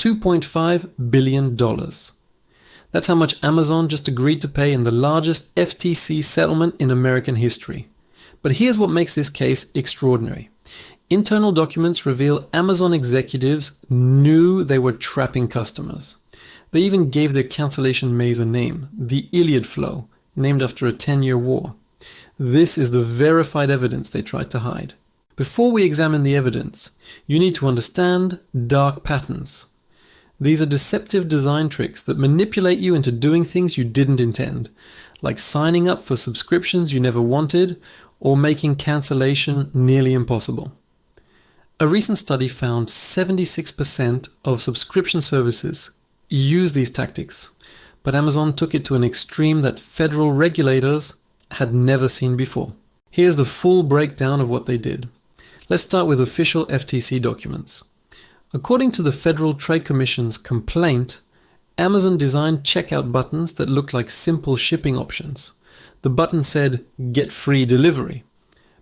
$2.5 billion. That's how much Amazon just agreed to pay in the largest FTC settlement in American history. But here's what makes this case extraordinary. Internal documents reveal Amazon executives knew they were trapping customers. They even gave their cancellation maze a name, the Iliad flow, named after a 10-year war. This is the verified evidence they tried to hide. Before we examine the evidence, you need to understand dark patterns. These are deceptive design tricks that manipulate you into doing things you didn't intend, like signing up for subscriptions you never wanted or making cancellation nearly impossible. A recent study found 76% of subscription services use these tactics, but Amazon took it to an extreme that federal regulators had never seen before. Here's the full breakdown of what they did. Let's start with official FTC documents. According to the Federal Trade Commission's complaint, Amazon designed checkout buttons that looked like simple shipping options. The button said, "Get free delivery,"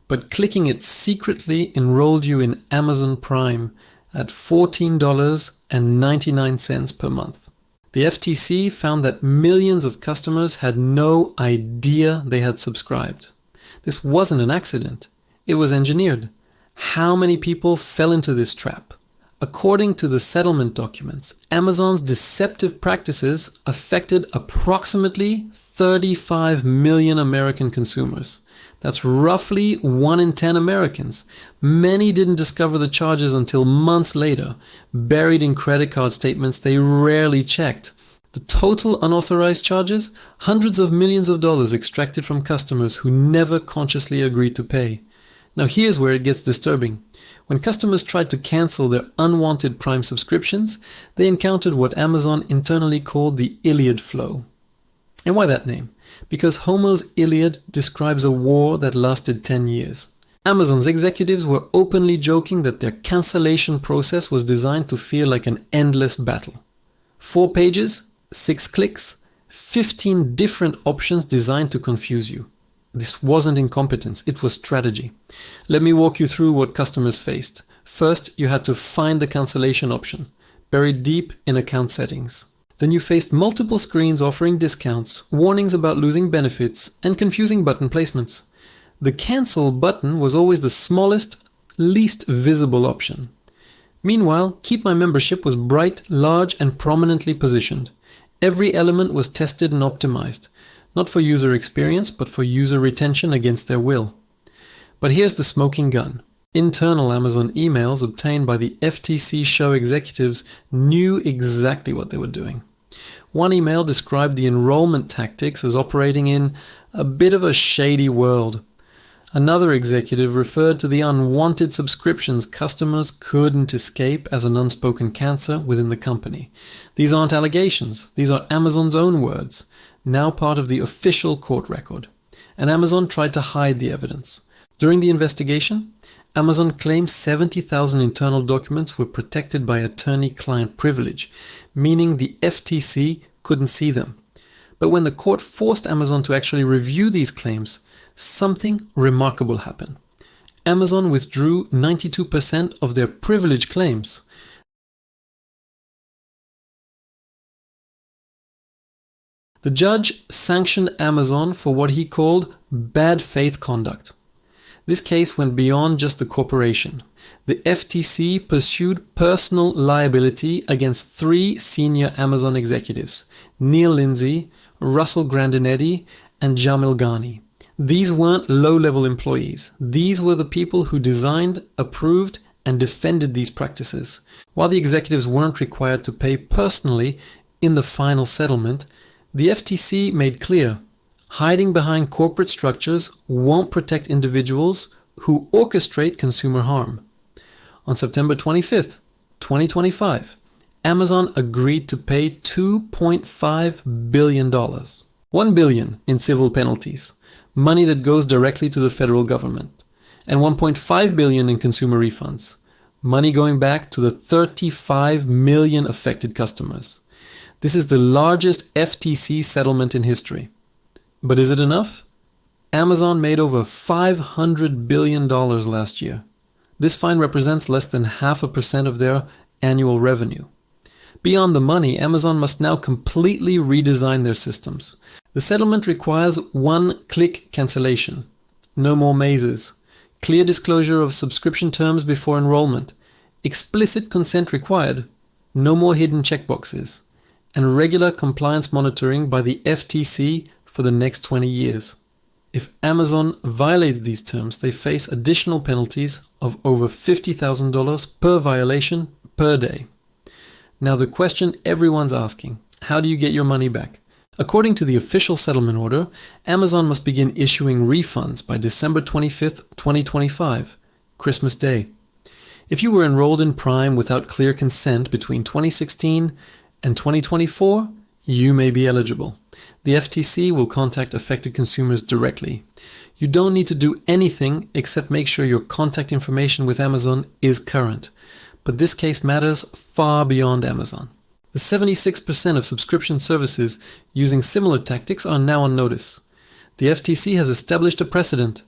but clicking it secretly enrolled you in Amazon Prime at $14.99 per month. The FTC found that millions of customers had no idea they had subscribed. This wasn't an accident. It was engineered. How many people fell into this trap? According to the settlement documents, Amazon's deceptive practices affected approximately 35 million American consumers. That's roughly 1 in 10 Americans. Many didn't discover the charges until months later, buried in credit card statements they rarely checked. The total unauthorized charges? Hundreds of millions of dollars extracted from customers who never consciously agreed to pay. Now here's where it gets disturbing. When customers tried to cancel their unwanted Prime subscriptions, they encountered what Amazon internally called the Iliad flow. And why that name? Because Homer's Iliad describes a war that lasted 10 years. Amazon's executives were openly joking that their cancellation process was designed to feel like an endless battle. 4 pages, 6 clicks, 15 different options designed to confuse you. This wasn't incompetence, it was strategy. Let me walk you through what customers faced. First, you had to find the cancellation option, buried deep in account settings. Then you faced multiple screens offering discounts, warnings about losing benefits, and confusing button placements. The cancel button was always the smallest, least visible option. Meanwhile, Keep My Membership was bright, large, and prominently positioned. Every element was tested and optimized. Not for user experience, but for user retention against their will. But here's the smoking gun. Internal Amazon emails obtained by the FTC show executives knew exactly what they were doing. One email described the enrollment tactics as operating in a bit of a shady world. Another executive referred to the unwanted subscriptions customers couldn't escape as an unspoken cancer within the company. These aren't allegations, these are Amazon's own words, now part of the official court record. And Amazon tried to hide the evidence. During the investigation, Amazon claimed 70,000 internal documents were protected by attorney-client privilege, meaning the FTC couldn't see them. But when the court forced Amazon to actually review these claims, something remarkable happened. Amazon withdrew 92% of their privilege claims. The judge sanctioned Amazon for what he called bad faith conduct. This case went beyond just the corporation. The FTC pursued personal liability against 3 senior Amazon executives, Neil Lindsay, Russell Grandinetti, and Jamil Ghani. These weren't low-level employees. These were the people who designed, approved, and defended these practices. While the executives weren't required to pay personally in the final settlement, the FTC made clear, hiding behind corporate structures won't protect individuals who orchestrate consumer harm. On September 25th, 2025, Amazon agreed to pay $2.5 billion. $1 billion in civil penalties, money that goes directly to the federal government, and $1.5 billion in consumer refunds, money going back to the 35 million affected customers. This is the largest FTC settlement in history. But is it enough? Amazon made over $500 billion last year. This fine represents less than 0.5% of their annual revenue. Beyond the money, Amazon must now completely redesign their systems. The settlement requires one-click cancellation. No more mazes. Clear disclosure of subscription terms before enrollment. Explicit consent required. No more hidden checkboxes. And regular compliance monitoring by the FTC for the next 20 years. If Amazon violates these terms, they face additional penalties of over $50,000 per violation per day. Now the question everyone's asking, how do you get your money back? According to the official settlement order, Amazon must begin issuing refunds by December 25th, 2025, Christmas Day. If you were enrolled in Prime without clear consent between 2016 and 2024, you may be eligible. The FTC will contact affected consumers directly. You don't need to do anything except make sure your contact information with Amazon is current. But this case matters far beyond Amazon. The 76% of subscription services using similar tactics are now on notice. The FTC has established a precedent.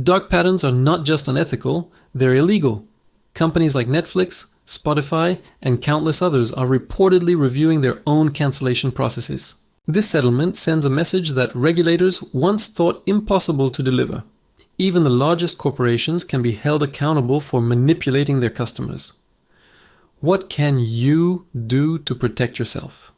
Dark patterns are not just unethical, they're illegal. Companies like Netflix, Spotify, and countless others are reportedly reviewing their own cancellation processes. This settlement sends a message that regulators once thought impossible to deliver. Even the largest corporations can be held accountable for manipulating their customers. What can you do to protect yourself?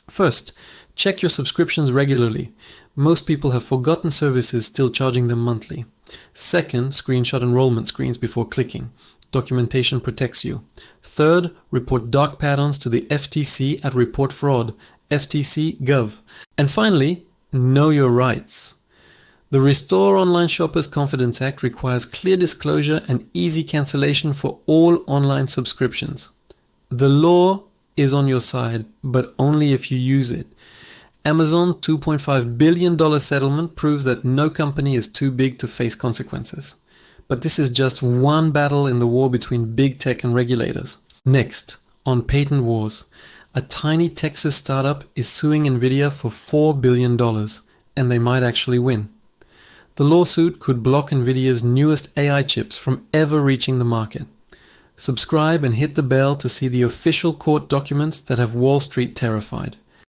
First, check your subscriptions regularly. Most people have forgotten services still charging them monthly. Second, screenshot enrollment screens before clicking. Documentation protects you. Third, report dark patterns to the FTC at Report Fraud, FTC.gov. And finally, know your rights. The Restore Online Shoppers Confidence Act requires clear disclosure and easy cancellation for all online subscriptions. The law is on your side, but only if you use it. Amazon's $2.5 billion settlement proves that no company is too big to face consequences. But this is just one battle in the war between big tech and regulators. Next, on patent wars, a tiny Texas startup is suing Nvidia for $4 billion, and they might actually win. The lawsuit could block Nvidia's newest AI chips from ever reaching the market. Subscribe and hit the bell to see the official court documents that have Wall Street terrified.